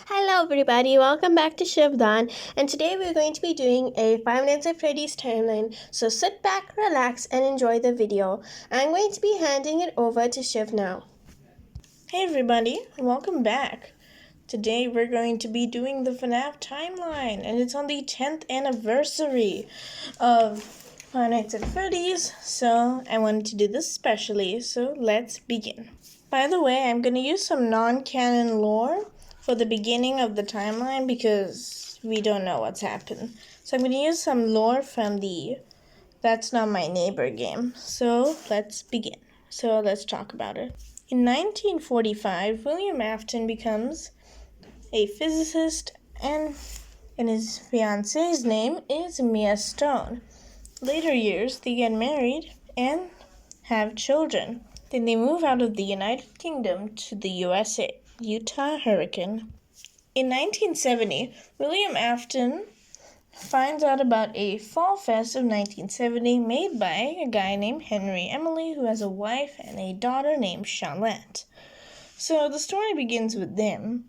Hello everybody, welcome back to Shivdan, and today we're going to be doing a Five Nights at Freddy's timeline. So sit back, relax, and enjoy the video. I'm going to be handing it over to Shiv now. Hey everybody, welcome back. Today we're going to be doing the Fnaf timeline, and it's on the 10th anniversary of Five Nights at Freddy's, so I wanted to do this specially, so let's begin. By the way, I'm going to use some non-canon lore for the beginning of the timeline because we don't know what's happened. So I'm going to use some lore from the That's Not My Neighbor game. So let's begin. So let's talk about it. In 1945, William Afton becomes a physicist and his fiancee's name is Mia Stone. Later years, they get married and have children. Then they move out of the United Kingdom to the USA, Utah Hurricane. In 1970, William Afton finds out about a fall fest of 1970 made by a guy named Henry Emily who has a wife and a daughter named Charlotte. So the story begins with them.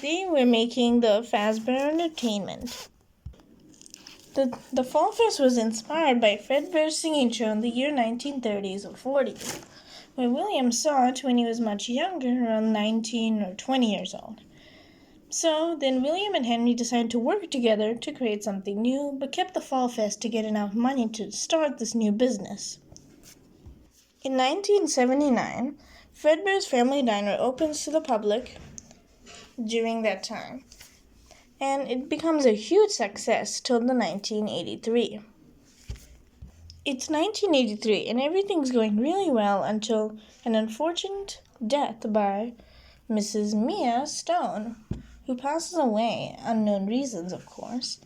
They were making the Fazbear Entertainment. The Fall Fest was inspired by Fredbear's singing show in the year 1930s or 40s, where William saw it when he was much younger, around 19 or 20 years old. So then William and Henry decided to work together to create something new, but kept the Fall Fest to get enough money to start this new business. In 1979, Fredbear's Family Diner opens to the public during that time, and it becomes a huge success till the 1983. It's 1983 and everything's going really well until an unfortunate death by Mrs. Mia Stone, who passes away, unknown reasons of course,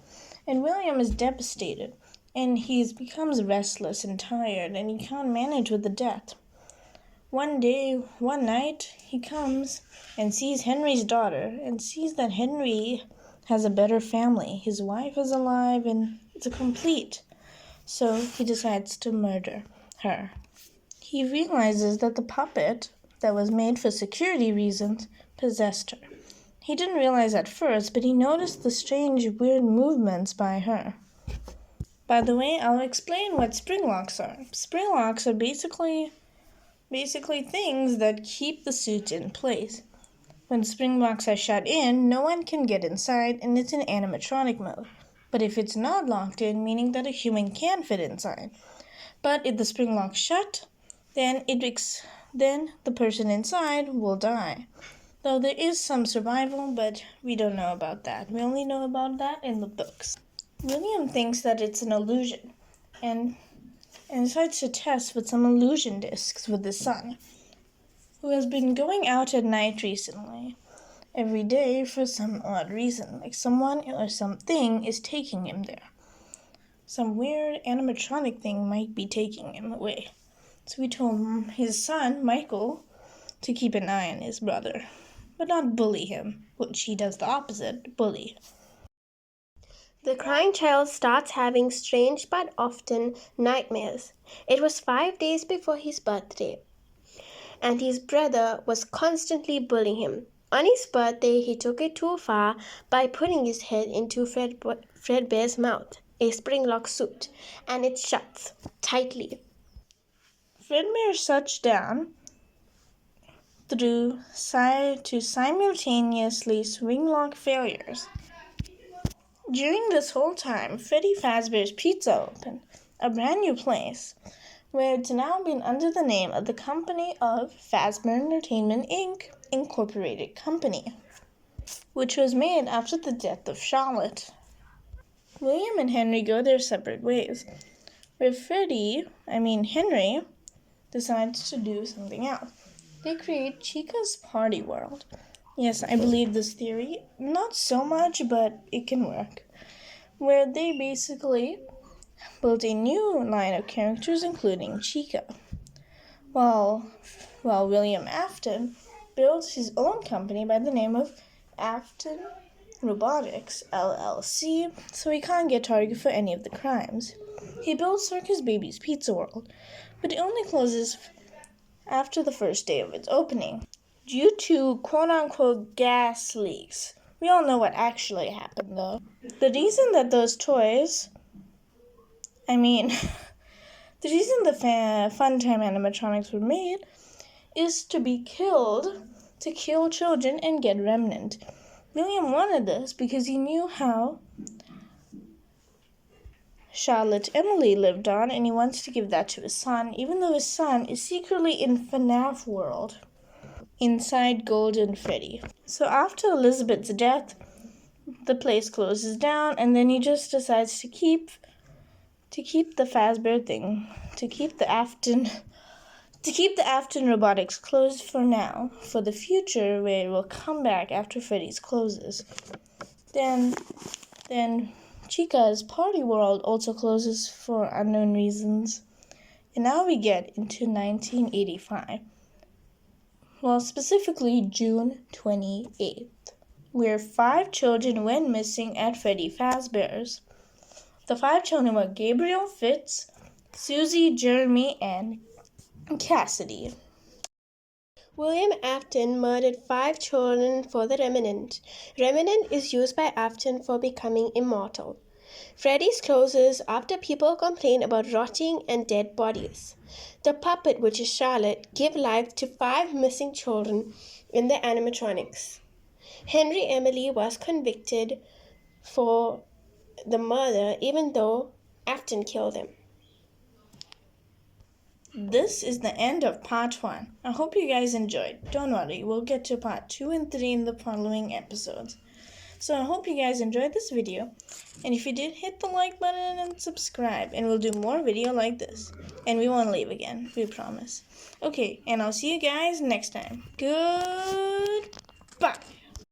and William is devastated, and he becomes restless and tired, and he can't manage with the death. One night, he comes and sees Henry's daughter and sees that Henry has a better family. His wife is alive and it's a complete. So he decides to murder her. He realizes that the puppet that was made for security reasons possessed her. He didn't realize at first, but he noticed the strange, weird movements by her. By the way, I'll explain what spring locks are. Spring locks are basically things that keep the suit in place. When spring locks are shut in, no one can get inside, and it's in animatronic mode. But if it's not locked in, meaning that a human can fit inside. But if the spring lock's shut, then the person inside will die. Though there is some survival, but we don't know about that. We only know about that in the books. William thinks that it's an illusion, and decides to test with some illusion discs with his son, who has been going out at night recently, every day for some odd reason, like someone or something is taking him there. Some weird animatronic thing might be taking him away. So he told his son, Michael, to keep an eye on his brother, but not bully him, which he does the opposite, bully. The crying child starts having strange but often nightmares. It was 5 days before his birthday, and his brother was constantly bullying him. On his birthday, he took it too far by putting his head into Fredbear's mouth, a spring-lock suit, and it shuts tightly. Fredbear shuts down to simultaneously swing-lock failures. During this whole time, Freddy Fazbear's Pizza opened, a brand new place, where it's now been under the name of the company of Fazbear Entertainment Inc. Incorporated Company, which was made after the death of Charlotte. William and Henry go their separate ways, where Henry decides to do something else. They create Chica's Party World. Yes, I believe this theory. Not so much, but it can work. Where they basically built a new line of characters, including Chica. While William Afton built his own company by the name of Afton Robotics, LLC, so he can't get targeted for any of the crimes. He built Circus Baby's Pizza World, but it only closes after the first day of its opening, due to quote-unquote gas leaks, We all know what actually happened, though. The reason that those toys, I mean, the reason the Funtime animatronics were made is to be killed, to kill children and get remnant. William wanted this because he knew how Charlotte Emily lived on, and he wants to give that to his son, even though his son is secretly in Fnaf world, inside Golden Freddy. So after Elizabeth's death, the place closes down, and then he just decides to keep the Fazbear thing, to keep the Afton Robotics closed for now. For the future, where it will come back after Freddy's closes. Then Chica's Party World also closes for unknown reasons. And now we get into 1985. Well, specifically June 28th, where 5 children went missing at Freddy Fazbear's. The 5 children were Gabriel, Fitz, Susie, Jeremy, and Cassidy. William Afton murdered 5 children for the remnant. Remnant is used by Afton for becoming immortal. Freddy's closes after people complain about rotting and dead bodies. The puppet, which is Charlotte, gives life to 5 missing children in the animatronics. Henry Emily was convicted for the murder even though Afton killed him. This is the end of part 1. I hope you guys enjoyed. Don't worry, we'll get to part 2 and 3 in the following episodes. So I hope you guys enjoyed this video. And if you did, hit the like button and subscribe. And we'll do more video like this. And we won't leave again, we promise. Okay, and I'll see you guys next time. Goodbye.